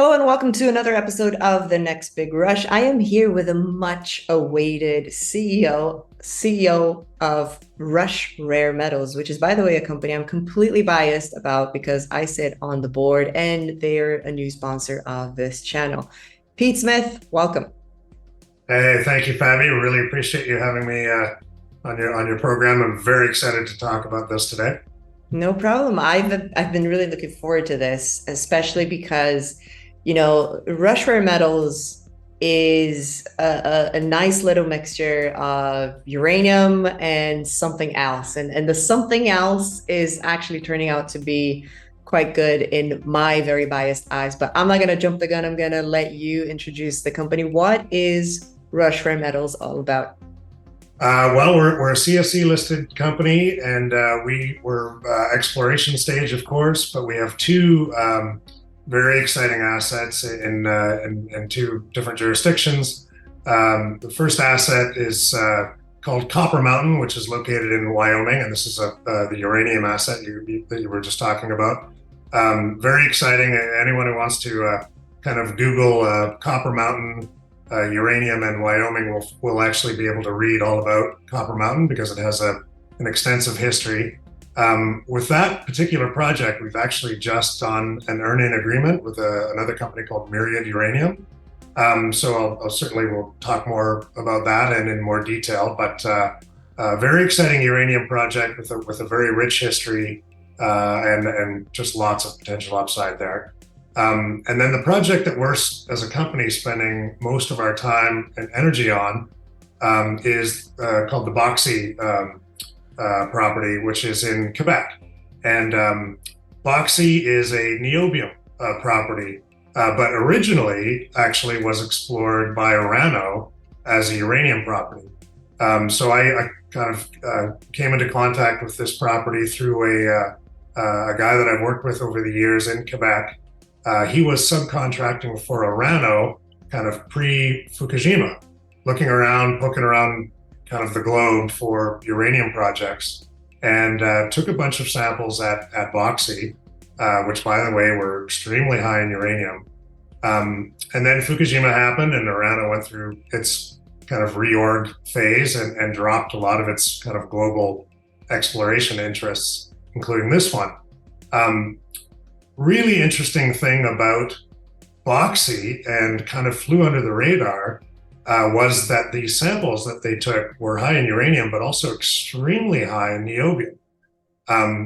Hello and welcome to another episode of The Next Big Rush. I am here with a much awaited CEO of Rush Rare Metals, which is, by the way, a company I'm completely biased about because I sit on the board and they're a new sponsor of this channel. Pete Smith, welcome. Hey, thank you, Fabi. Really appreciate you having me on your program. I'm very excited to talk about this today. No problem. I've been really looking forward to this, especially because, Rush Rare Metals is a nice little mixture of uranium and something else. And the something else is actually turning out to be quite good in my very biased eyes. But I'm not going to jump the gun. I'm going to let you introduce the company. What is Rush Rare Metals all about? Well, we're a CSE listed company, and we were exploration stage, of course, but we have two very exciting assets in two different jurisdictions. The first asset is called Copper Mountain, which is located in Wyoming, and this is the uranium asset that you were just talking about. Very exciting. Anyone who wants to kind of Google Copper Mountain, uranium, and Wyoming will actually be able to read all about Copper Mountain because it has an extensive history. With that particular project, we've actually just done an earn-in agreement with another company called Myriad Uranium. So I'll certainly will talk more about that and in more detail. But a very exciting uranium project with a very rich history and just lots of potential upside there. And then the project that we're, as a company, spending most of our time and energy on is called the Boxi Property, which is in Quebec. And Boxi is a niobium property, but originally actually was explored by Orano as a uranium property. So I kind of came into contact with this property through a guy that I've worked with over the years in Quebec. He was subcontracting for Orano kind of pre-Fukushima, looking around, poking around kind of the globe for uranium projects, and took a bunch of samples at Boxi, which, by the way, were extremely high in uranium. And then Fukushima happened and Orano went through its kind of reorg phase and dropped a lot of its kind of global exploration interests, including this one. Really interesting thing about Boxi, and kind of flew under the radar, was that the samples that they took were high in uranium, but also extremely high in niobium.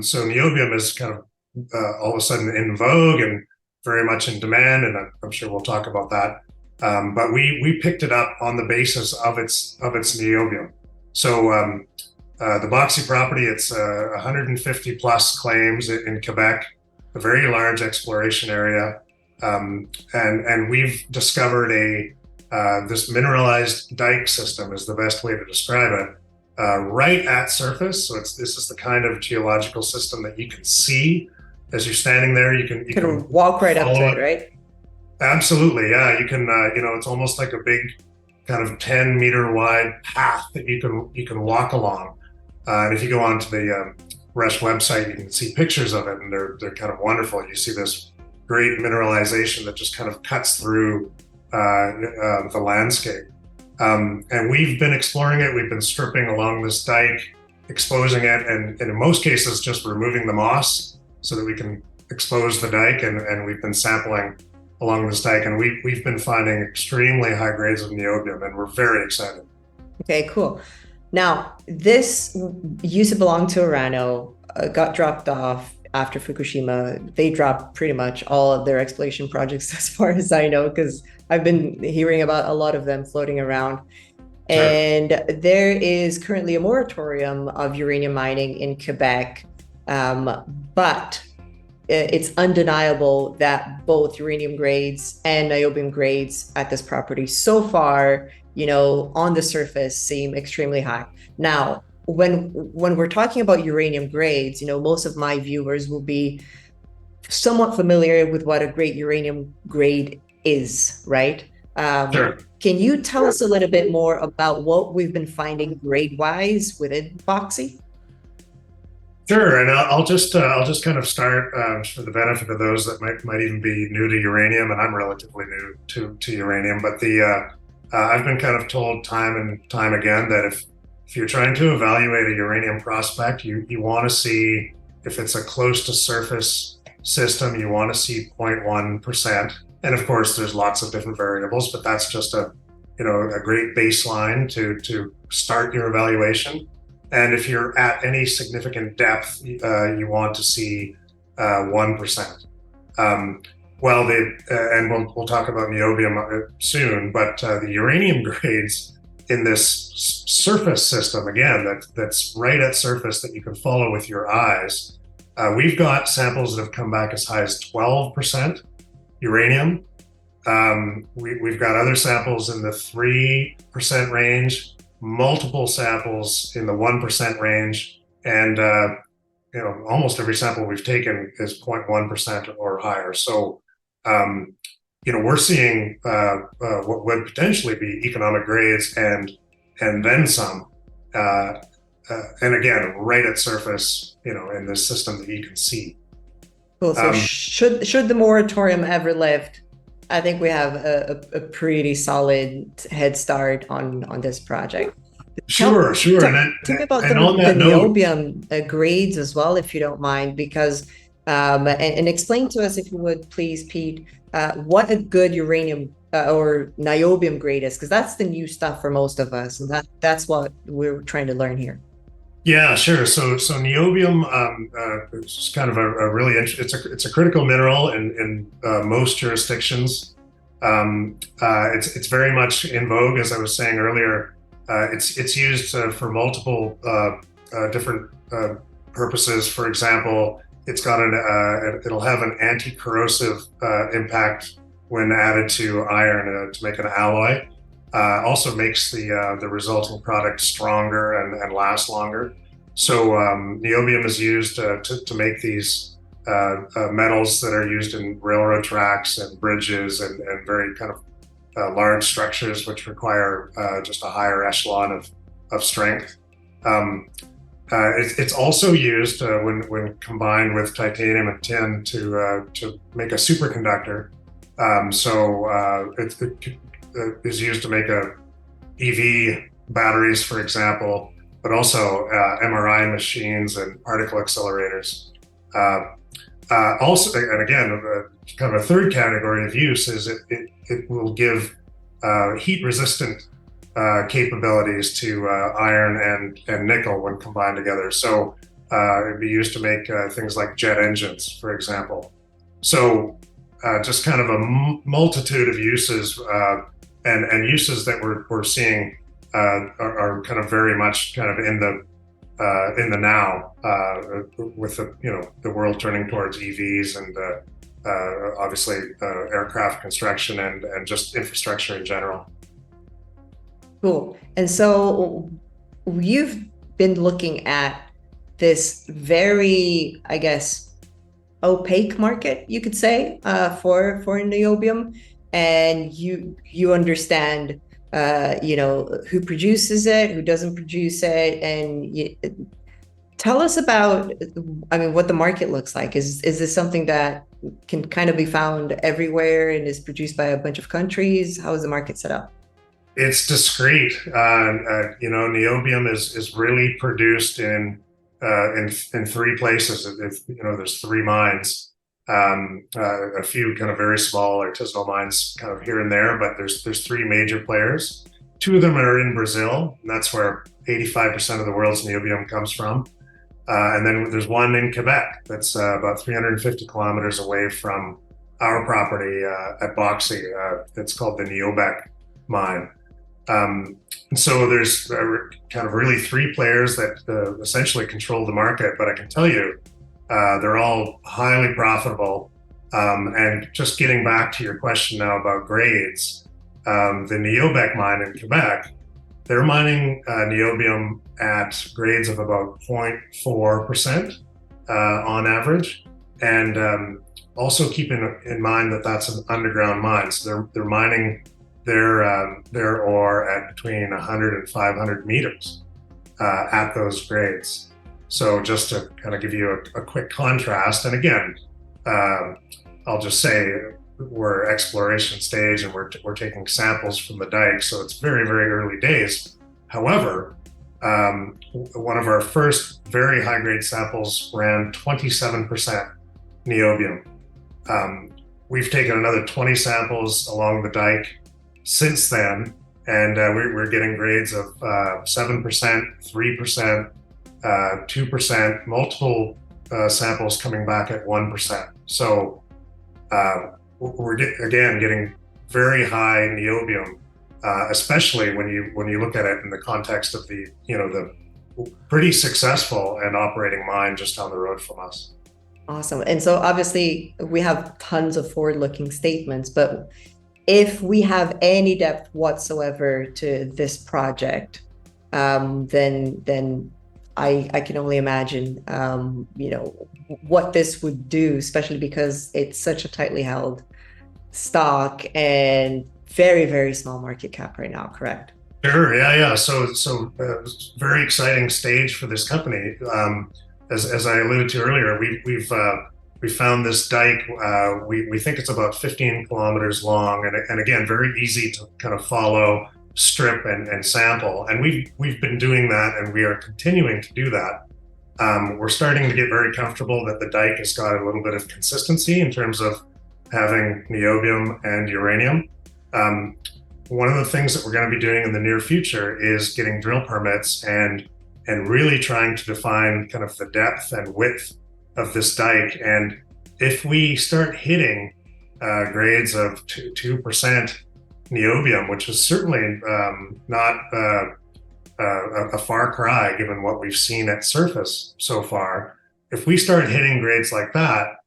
So niobium is kind of all of a sudden in vogue and very much in demand, and I'm sure we'll talk about that. But we picked it up on the basis of its niobium. So the Boxi property, it's 150 plus claims in Quebec, a very large exploration area, and we've discovered this mineralized dike system is the best way to describe it, right at surface. So this is the kind of geological system that you can see as you're standing there. You can walk right up to it, right? Absolutely, yeah. You can, it's almost like a big kind of 10-meter wide path that you can walk along. And if you go onto the Rush website, you can see pictures of it, and they're kind of wonderful. You see this great mineralization that just kind of cuts through the landscape. And we've been exploring it. We've been stripping along this dike, exposing it, and in most cases just removing the moss so that we can expose the dike. And we've been sampling along this dike, and we've been finding extremely high grades of niobium, and we're very excited. Okay, cool. Now, this used to belong to Orano, got dropped off after Fukushima. They dropped pretty much all of their exploration projects, as far as I know, because I've been hearing about a lot of them floating around. Sure. And there is currently a moratorium of uranium mining in Quebec, but it's undeniable that both uranium grades and niobium grades at this property so far, on the surface, seem extremely high. Now, when we're talking about uranium grades, most of my viewers will be somewhat familiar with what a great uranium grade is, right? Sure. Can you tell us a little bit more about what we've been finding grade-wise within Boxi? Sure, and I'll just kind of start for the benefit of those that might even be new to uranium, and I'm relatively new to uranium. But I've been kind of told time and time again that if you're trying to evaluate a uranium prospect, you want to see if it's a close to surface system, you want to see 0.1%, and of course there's lots of different variables, but that's just a great baseline to start your evaluation. And if you're at any significant depth, you want to see 1%. Um, and we'll talk about niobium soon, but the uranium grades in this surface system, again, that's right at surface that you can follow with your eyes. We've got samples that have come back as high as 12% uranium. We've got other samples in the 3% range, multiple samples in the 1% range, and almost every sample we've taken is 0.1% or higher. So we're seeing what would potentially be economic grades and then some. And again, right at surface, in this system that you can see. Cool. So should the moratorium ever lift, I think we have a pretty solid head start on this project. Sure. Tell me about the niobium grades as well, if you don't mind, because and explain to us, if you would, please, Pete, what a good uranium or niobium grade is, because that's the new stuff for most of us, and that's what we're trying to learn here. Yeah, sure. So niobium is kind of a really it's a critical mineral in most jurisdictions. It's very much in vogue, as I was saying earlier. It's used for multiple different purposes. For example, it'll have an anti-corrosive impact when added to iron to make an alloy. Also makes the resulting product stronger and last longer. So niobium is used to make these metals that are used in railroad tracks and bridges and very kind of large structures, which require just a higher echelon of strength. It's also used when combined with titanium and tin to make a superconductor. It is used to make EV batteries, for example, but also MRI machines and particle accelerators. Also, and again, kind of a third category of use is it will give heat-resistant capabilities to iron and nickel when combined together. So it'd be used to make things like jet engines, for example. So just kind of a multitude of uses. And uses that we're seeing are kind of very much kind of in the now with the world turning towards EVs and obviously aircraft construction and just infrastructure in general. Cool. And so you've been looking at this very, I guess, opaque market, you could say, for niobium. And you understand, who produces it, who doesn't produce it, and tell us about, what the market looks like. Is this something that can kind of be found everywhere and is produced by a bunch of countries? How is the market set up? It's discrete. Niobium is really produced in three places. There's three mines. A few kind of very small artisanal mines kind of here and there, but there's three major players. Two of them are in Brazil, and that's where 85% of the world's niobium comes from. And then there's one in Quebec that's about 350 kilometers away from our property at Boxi. It's called the Niobium mine. And so there's kind of really three players that essentially control the market, but I can tell you, they're all highly profitable. And just getting back to your question now about grades, the Niobium mine in Quebec, they're mining niobium at grades of about 0.4% on average. And also keeping in mind that that's an underground mine. So they're mining their ore at between 100 and 500 meters at those grades. So just to kind of give you a quick contrast, and again, I'll just say we're exploration stage and we're taking samples from the dike, so it's very, very early days. However, one of our first very high grade samples ran 27% niobium. We've taken another 20 samples along the dike since then, and we're getting grades of 7%, 3%, 2%, multiple samples coming back at 1%. So we're getting very high niobium, especially when you look at it in the context of the pretty successful and operating mine just down the road from us. Awesome. And so obviously we have tons of forward-looking statements, but if we have any depth whatsoever to this project, then I can only imagine what this would do, especially because it's such a tightly held stock and very, very small market cap right now, correct? Sure. Yeah. So very exciting stage for this company. As I alluded to earlier, we found this dike. We think it's about 15 kilometers long, and again, very easy to kind of follow, strip, and sample. And we've been doing that, and we are continuing to do that. We're starting to get very comfortable that the dike has got a little bit of consistency in terms of having niobium and uranium. One of the things that we're going to be doing in the near future is getting drill permits and really trying to define kind of the depth and width of this dike. And if we start hitting grades of 2% niobium, which is certainly not a far cry given what we've seen at surface so far, if we start hitting grades like that,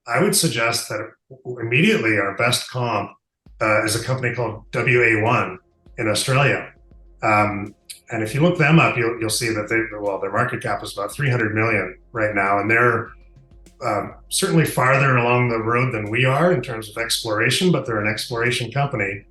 I would suggest that immediately our best comp is a company called WA1 in Australia. And if you look them up, you'll see that their market cap is about 300 million right now, and they're certainly farther along the road than we are in terms of exploration, but they're an exploration company.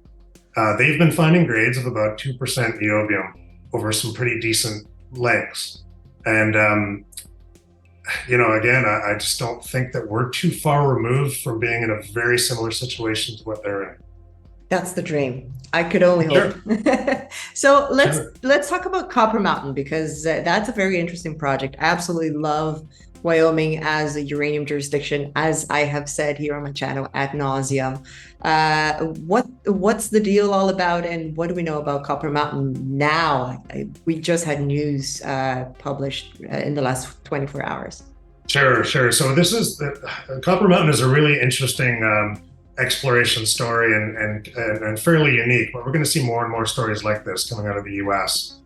They've been finding grades of about 2% niobium over some pretty decent lengths. And again, I just don't think that we're too far removed from being in a very similar situation to what they're in. That's the dream. I could only hope. Sure. So let's talk about Copper Mountain, because that's a very interesting project. I absolutely love Wyoming as a uranium jurisdiction, as I have said here on my channel ad nauseum. What's the deal all about, and what do we know about Copper Mountain now? We just had news published in the last 24 hours. Sure. So Copper Mountain is a really interesting exploration story and fairly unique, but we're going to see more and more stories like this coming out of the US.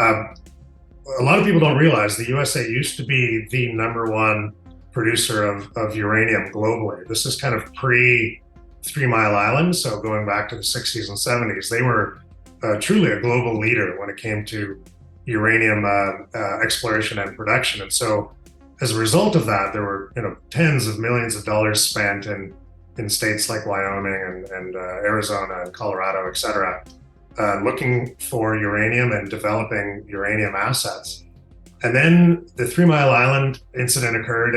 A lot of people don't realize the USA used to be the #1 producer of uranium globally. This is kind of pre 3 Mile Island, so going back to the 60s and 70s, they were truly a global leader when it came to uranium exploration and production. And so as a result of that, there were tens of millions of dollars spent in states like Wyoming and Arizona and Colorado, et cetera, looking for uranium and developing uranium assets. And then the 3 Mile Island incident occurred,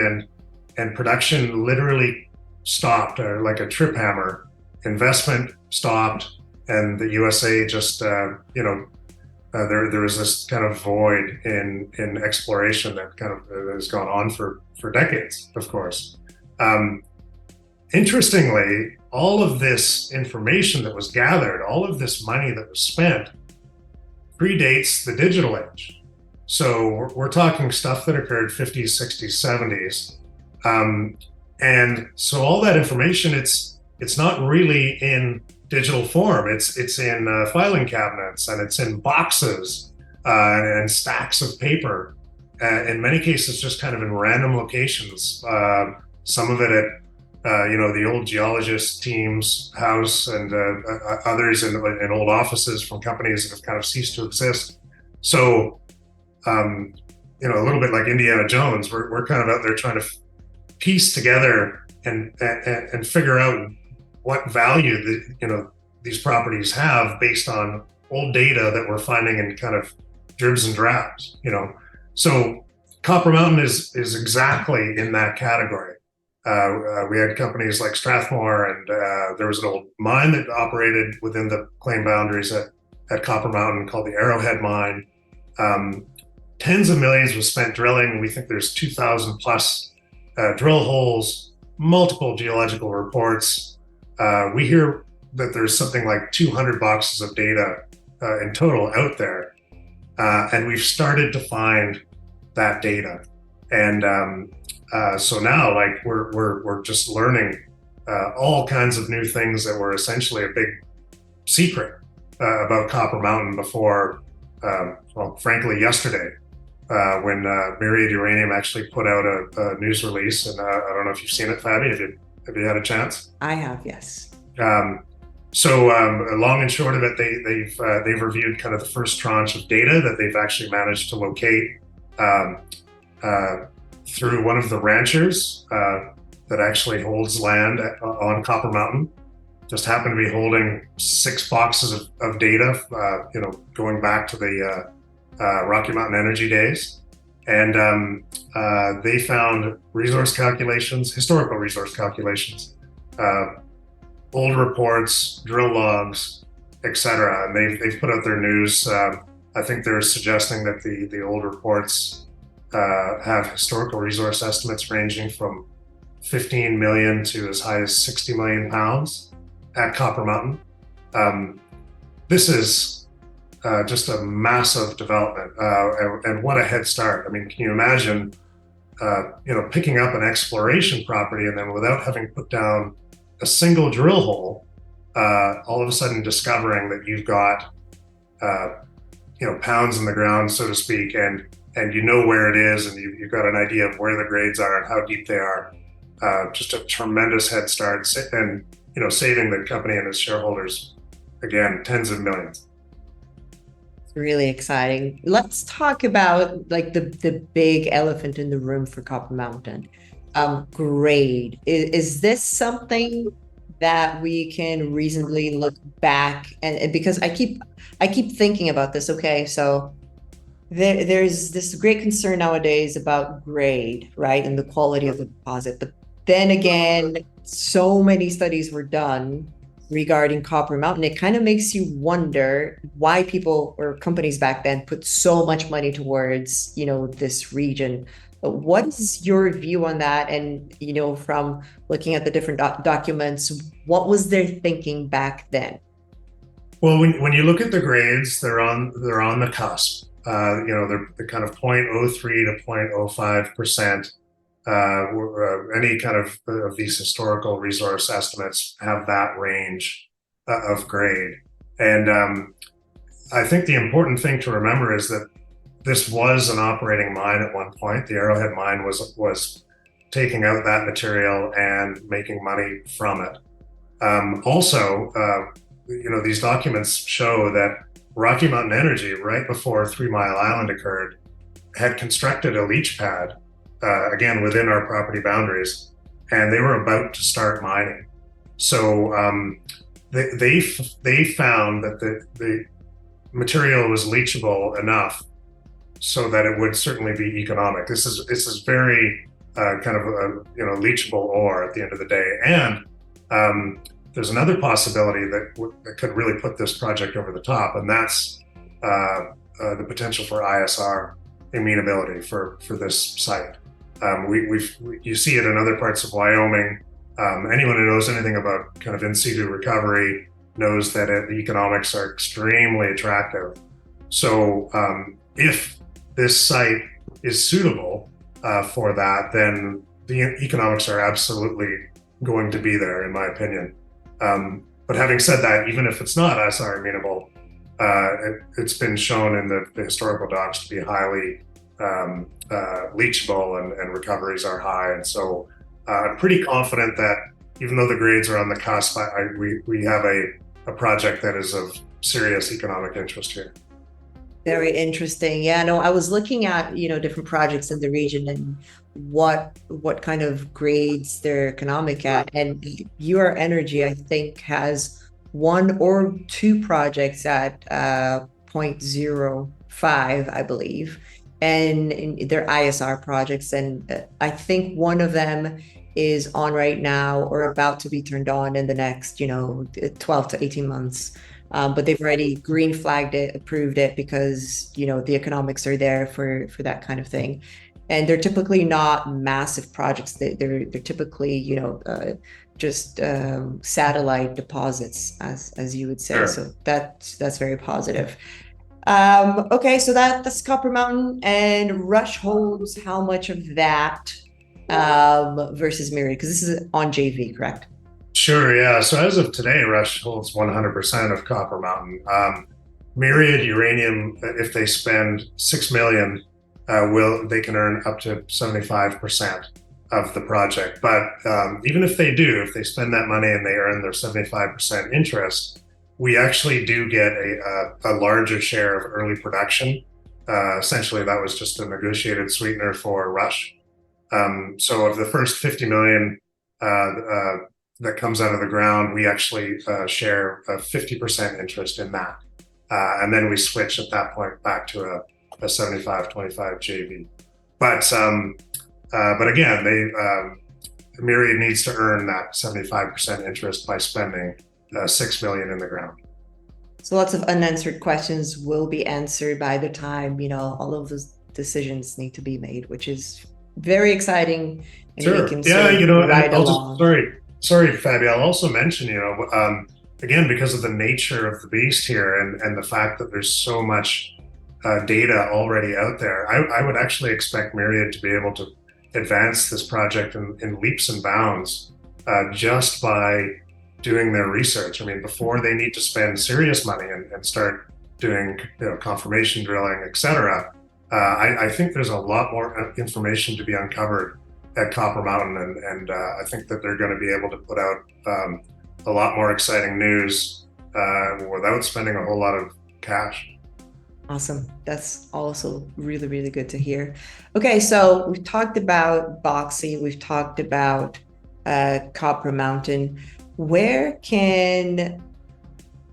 and production literally stopped, like a trip hammer. Investment stopped, and the USA just, there was this kind of void in exploration that kind of has gone on for decades, of course. Interestingly, all of this information that was gathered, all of this money that was spent, predates the digital age. So we're talking stuff that occurred 50s, 60s, 70s. And so all that information, it's not really in digital form. It's in filing cabinets, and it's in boxes and stacks of paper. In many cases, just kind of in random locations. Some of it at the old geologist team's house, and others in old offices from companies that have kind of ceased to exist. So, a little bit like Indiana Jones, we're kind of out there trying to piece together and figure out what value these properties have based on old data that we're finding in kind of dribs and drabs. So Copper Mountain is exactly in that category. We had companies like Strathmore, and there was an old mine that operated within the claim boundaries at Copper Mountain called the Arrowhead Mine. Tens of millions was spent drilling. We think there's 2,000 plus drill holes, multiple geological reports. We hear that there's something like 200 boxes of data in total out there. And we've started to find that data. And so now, like, we're just learning all kinds of new things that were essentially a big secret about Copper Mountain before, well, frankly, yesterday, when Myriad Uranium actually put out a news release. And I don't know if you've seen it, Fabi. Have you had a chance? I have, yes. So long and short of it, they've reviewed kind of the first tranche of data that they've actually managed to locate through one of the ranchers that actually holds land on Copper Mountain. Just happened to be holding 6 boxes of data, going back to the Rocky Mountain Energy days. And they found resource calculations, historical resource calculations, old reports, drill logs, etc. And they've put out their news. I think they're suggesting that the old reports have historical resource estimates ranging from 15 million to as high as 60 million pounds at Copper Mountain. This is just a massive development, and what a head start. I mean, can you imagine, picking up an exploration property and then without having put down a single drill hole, all of a sudden discovering that you've got, pounds in the ground, so to speak, and you know where it is, and you've got an idea of where the grades are and how deep they are. Just a tremendous head start, and saving the company and its shareholders, again, tens of millions. It's really exciting. Let's talk about like the big elephant in the room for Copper Mountain. Grade. Is this something that we can reasonably look back and because I keep thinking about this. Okay, so there's this great concern nowadays about grade, right, and the quality of the deposit. But then again, so many studies were done regarding Copper Mountain. It kind of makes you wonder why people or companies back then put so much money towards, this region. What is your view on that? And, from looking at the different documents, what was their thinking back then? Well, when you look at the grades, they're on the cusp. They're kind of 0.03 to 0.05%. Any kind of these historical resource estimates have that range of grade. And I think the important thing to remember is that this was an operating mine at one point. The Arrowhead mine was taking out that material and making money from it. Also, these documents show that Rocky Mountain Energy, right before 3 Mile Island occurred, had constructed a leach pad, again, within our property boundaries, and they were about to start mining. So they found that the material was leachable enough so that it would certainly be economic. This is very kind of a leachable ore at the end of the day. And there's another possibility that could really put this project over the top, and that's the potential for ISR amenability for this site. You see it in other parts of Wyoming. Anyone who knows anything about kind of in situ recovery knows that the economics are extremely attractive. So if this site is suitable for that, then the economics are absolutely going to be there, in my opinion. But having said that, even if it's not ISR amenable, it's been shown in the historical docs to be highly leachable, and recoveries are high. And so I'm pretty confident that even though the grades are on the cusp, we have a project that is of serious economic interest here. Very interesting. Yeah, no, I was looking at, different projects in the region and what kind of grades they're economic at. And Your Energy, I think, has 1 or 2 projects at 0.05, I believe. and they're ISR projects. And I think one of them is on right now or about to be turned on in the next, 12 to 18 months. But they've already green flagged it, approved it because, the economics are there for that kind of thing. And they're typically not massive projects. They're typically, just satellite deposits, as you would say. Sure. So that's very positive. Okay, so that's Copper Mountain, and Rush holds how much of that versus Myriad? Because this is on JV, correct? Sure, yeah. So as of today, Rush holds 100% of Copper Mountain. Myriad Uranium, if they spend 6 million, they can earn up to 75% of the project. But even if they spend that money and they earn their 75% interest, we actually do get a larger share of early production. Essentially, that was just a negotiated sweetener for Rush. So of the first 50 million that comes out of the ground, we actually share a 50% interest in that. And then we switch at that point back to a 75-25 JV. But again, Myriad needs to earn that 75% interest by spending 6 million in the ground. So lots of unanswered questions will be answered by the time, all of those decisions need to be made, which is very exciting. And sure. we can Yeah, sort of ride along. Sorry, Fabi. I'll also mention, again, because of the nature of the beast here and the fact that there's so much data already out there, I would actually expect Myriad to be able to advance this project in leaps and bounds just by doing their research. I mean, before they need to spend serious money and start doing confirmation drilling, etc. I think there's a lot more information to be uncovered at Copper Mountain, and I think that they're going to be able to put out a lot more exciting news without spending a whole lot of cash. Awesome. That's also really, really good to hear. Okay, so we've talked about Boxi, we've talked about Copper Mountain. Where can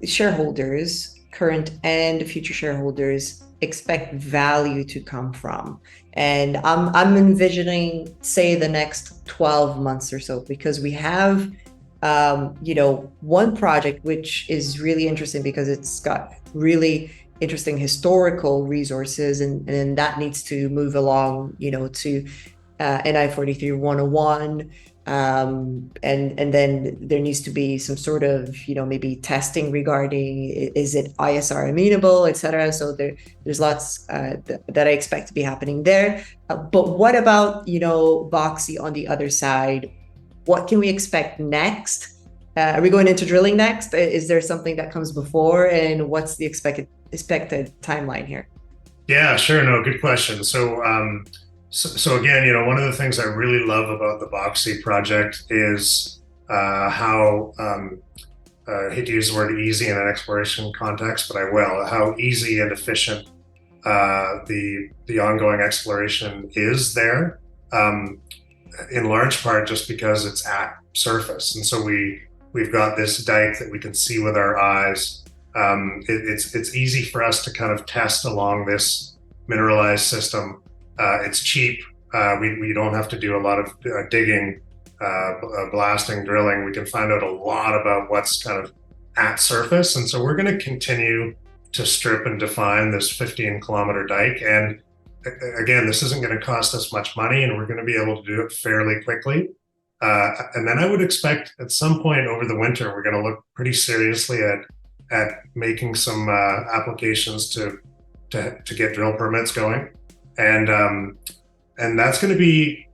shareholders, current and future shareholders, expect value to come from? And I'm envisioning, say, the next 12 months or so, because we have one project which is really interesting because it's got really interesting historical resources, and that needs to move along, to NI 43-101. And then there needs to be some sort of, maybe testing regarding, is it ISR amenable, etc. So there's lots that I expect to be happening there. But what about, Boxi on the other side? What can we expect next? Are we going into drilling next? Is there something that comes before? And what's the expected timeline here? Yeah, sure. No, good question. So again, one of the things I really love about the Boxi project is how, I hate to use the word easy in an exploration context, but I will, how easy and efficient the ongoing exploration is there, in large part just because it's at surface. And so we've got this dike that we can see with our eyes. It's easy for us to kind of test along this mineralized system. It's cheap. We don't have to do a lot of digging, blasting, drilling. We can find out a lot about what's kind of at surface. And so we're going to continue to strip and define this 15-kilometer dike. And again, this isn't going to cost us much money, and we're going to be able to do it fairly quickly. And then I would expect at some point over the winter, we're going to look pretty seriously at making some applications to get drill permits going. And that's going to be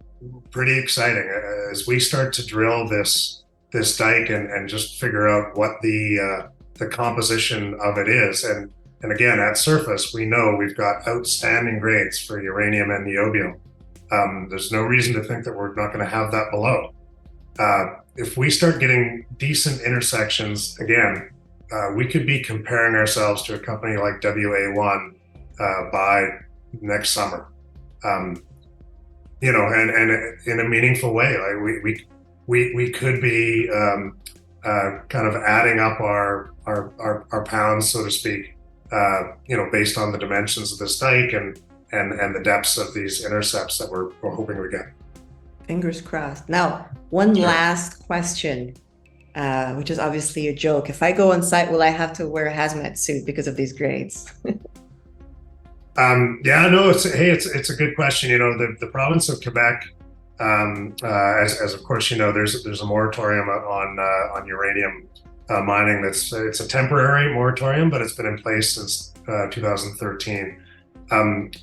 pretty exciting as we start to drill this dike and just figure out what the composition of it is. And again, at surface, we know we've got outstanding grades for uranium and niobium. There's no reason to think that we're not going to have that below. If we start getting decent intersections, again, we could be comparing ourselves to a company like WA1 by next summer. And in a meaningful way, like we could be kind of adding up our pounds, so to speak, based on the dimensions of this dike and and the depths of these intercepts that we're hoping we get. Fingers crossed. Now, one last question, which is obviously a joke. If I go on site, will I have to wear a hazmat suit because of these grades? Yeah, no, it's a good question. You know, the province of Quebec, as of course you know, there's a moratorium on uranium mining. It's a temporary moratorium, but it's been in place since 2013. And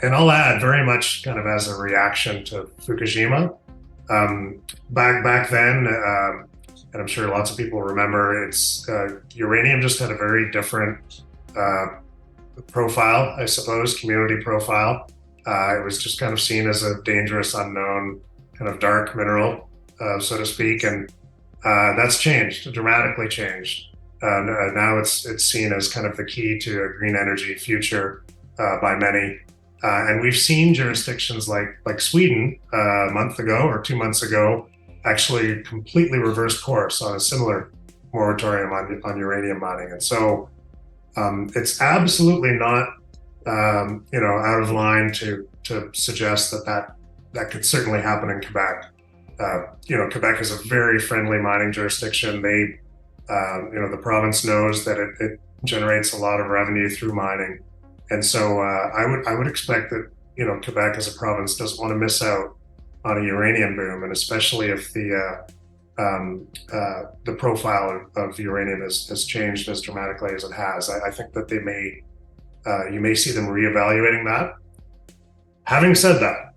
I'll add, very much kind of as a reaction to Fukushima. Back then, and I'm sure lots of people remember, uranium just had a very different profile, I suppose, community profile. It was just kind of seen as a dangerous, unknown, kind of dark mineral, so to speak, and that's changed, dramatically changed. Now it's seen as kind of the key to a green energy future by many. And we've seen jurisdictions like Sweden a month ago or 2 months ago actually completely reversed course on a similar moratorium on uranium mining. And so it's absolutely not out of line to suggest that could certainly happen in Quebec. Quebec is a very friendly mining jurisdiction. The province knows that it generates a lot of revenue through mining. And so I would expect that Quebec as a province doesn't want to miss out on a uranium boom, and especially if the profile of uranium has changed as dramatically as it has. I think that you may see them reevaluating that. Having said that,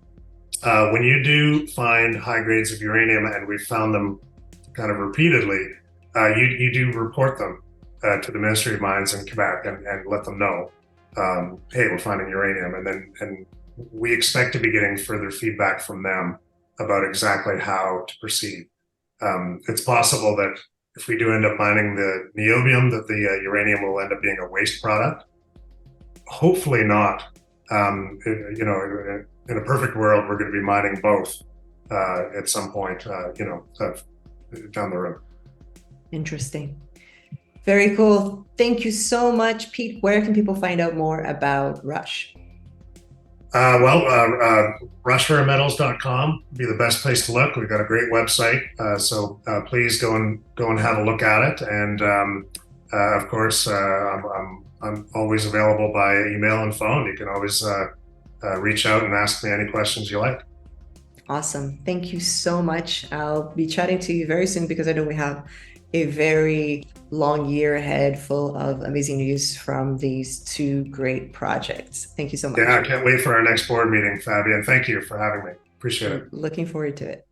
when you do find high grades of uranium, and we've found them kind of repeatedly, you do report them to the Ministry of Mines in Quebec and let them know. Hey, we're finding uranium, and we expect to be getting further feedback from them about exactly how to proceed. It's possible that if we do end up mining the niobium, that the uranium will end up being a waste product. Hopefully not. In a perfect world, we're going to be mining both at some point, down the road. Interesting. Very cool. Thank you so much, Pete. Where can people find out more about Rush? Rushraremetals.com would be the best place to look. We've got a great website, so please go and have a look at it. And of course, I'm always available by email and phone. You can always reach out and ask me any questions you like. Awesome. Thank you so much. I'll be chatting to you very soon because I know we have a very long year ahead full of amazing news from these two great projects. Thank you so much. Yeah, I can't wait for our next board meeting, Fabian. Thank you for having me. Appreciate it. Looking forward to it.